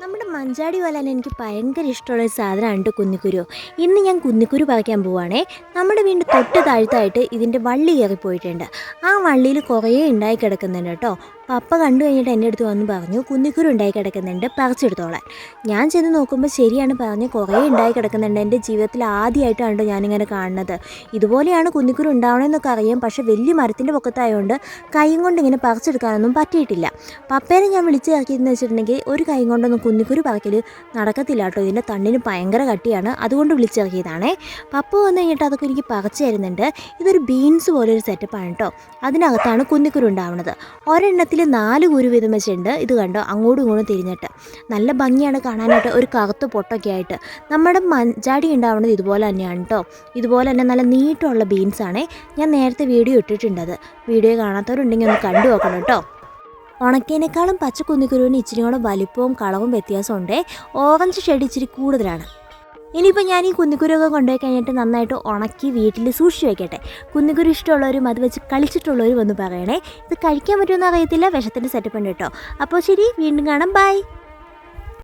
നമ്മുടെ മഞ്ചാടി വലാൻ എനിക്ക് ഭയങ്കര ഇഷ്ടമുള്ള ഒരു സാധനമാണ് കുന്നിക്കുരു. ഇന്ന് ഞാൻ കുന്നിക്കുരു പറിക്കാൻ പോവുകയാണേ. നമ്മുടെ വീടിൻ്റെ തൊട്ട് താഴ്ത്തായിട്ട് ഇതിൻ്റെ വള്ളി കയറിപ്പോയിട്ടുണ്ട്. ആ വള്ളിയിൽ കുറേ ഉണ്ടായി കിടക്കുന്നുണ്ട് കേട്ടോ. പപ്പ കണ്ടു കഴിഞ്ഞിട്ട് എൻ്റെ അടുത്ത് വന്ന് പറഞ്ഞു കുന്നിക്കുരു ഉണ്ടായി കിടക്കുന്നുണ്ട്, പറിച്ചെടുത്തോളാൻ. ഞാൻ ചെന്ന് നോക്കുമ്പോൾ ശരിയാണ് പറഞ്ഞ് കുറേ ഉണ്ടായി കിടക്കുന്നുണ്ട്. എൻ്റെ ജീവിതത്തിൽ ആദ്യമായിട്ടാണ് ഞാനിങ്ങനെ കാണുന്നത്. ഇതുപോലെയാണ് കുന്നിക്കുരു ഉണ്ടാവണമെന്നൊക്കെ അറിയാം, പക്ഷേ വലിയ മരത്തിൻ്റെ പൊക്കത്തായതുകൊണ്ട് കൈ കൊണ്ട് ഇങ്ങനെ പറിച്ചെടുക്കാനൊന്നും പറ്റിയിട്ടില്ല. പപ്പേനെ ഞാൻ വിളിച്ച് ഇറക്കിയെന്ന് വെച്ചിട്ടുണ്ടെങ്കിൽ ഒരു കൈ കൊണ്ടൊന്നും കുന്നിക്കുരു പറിക്കൽ നടക്കത്തില്ല കേട്ടോ. ഇതിൻ്റെ തണ്ണിന് ഭയങ്കര കട്ടിയാണ്, അതുകൊണ്ട് വിളിച്ചിറക്കിയതാണേ. പപ്പ വന്നു കഴിഞ്ഞിട്ട് അതൊക്കെ എനിക്ക് പറിച്ചു തരുന്നുണ്ട്. ഇതൊരു ബീൻസ് പോലൊരു സെറ്റപ്പാണ് കേട്ടോ. അതിനകത്താണ് കുന്നിക്കുരു ഉണ്ടാവുന്നത്. ഒരെണ്ണത്തിൽ 4 കുരു വീതം വെച്ചിട്ടുണ്ട്. ഇത് കണ്ടോ, അങ്ങോട്ടും ഇങ്ങോട്ടും തിരിഞ്ഞിട്ട് നല്ല ഭംഗിയാണ് കാണാനായിട്ട്. ഒരു കറുത്ത പൊട്ടൊക്കെ ആയിട്ട് നമ്മുടെ മഞ്ചാടി ഉണ്ടാവുന്നത് ഇതുപോലെ തന്നെയാണ് കേട്ടോ. ഇതുപോലെ തന്നെ നല്ല നീട്ടമുള്ള ബീൻസാണേ. ഞാൻ നേരത്തെ വീഡിയോ ഇട്ടിട്ടുണ്ടത്. വീഡിയോ കാണാത്തവരുണ്ടെങ്കിൽ ഒന്ന് കണ്ടു നോക്കണം കേട്ടോ. ഉണക്കിയതിനേക്കാളും പച്ച കുന്നിക്കുരുവിന് ഇച്ചിരി കൂടെ വലിപ്പവും കളവും വ്യത്യാസമുണ്ട്. ഓറഞ്ച് ഷെയ്ഡ് ഇച്ചിരി കൂടുതലാണ്. ഇനിയിപ്പോൾ ഞാൻ ഈ കുന്നിക്കുരുവൊക്കെ കൊണ്ടുപോയി കഴിഞ്ഞിട്ട് നന്നായിട്ട് ഉണക്കി വീട്ടിൽ സൂക്ഷിച്ച് വെക്കട്ടെ. കുന്നിക്കുരു ഇഷ്ടമുള്ളവരും അത് വെച്ച് കളിച്ചിട്ടുള്ളവരും ഒന്ന് പറയണേ. ഇത് കഴിക്കാൻ പറ്റുമെന്ന് അറിയത്തില്ല, വിഷത്തിൻ്റെ സെറ്റപ്പ് ഉണ്ട് കേട്ടോ. അപ്പോൾ ശരി, വീണ്ടും കാണാം, ബൈ.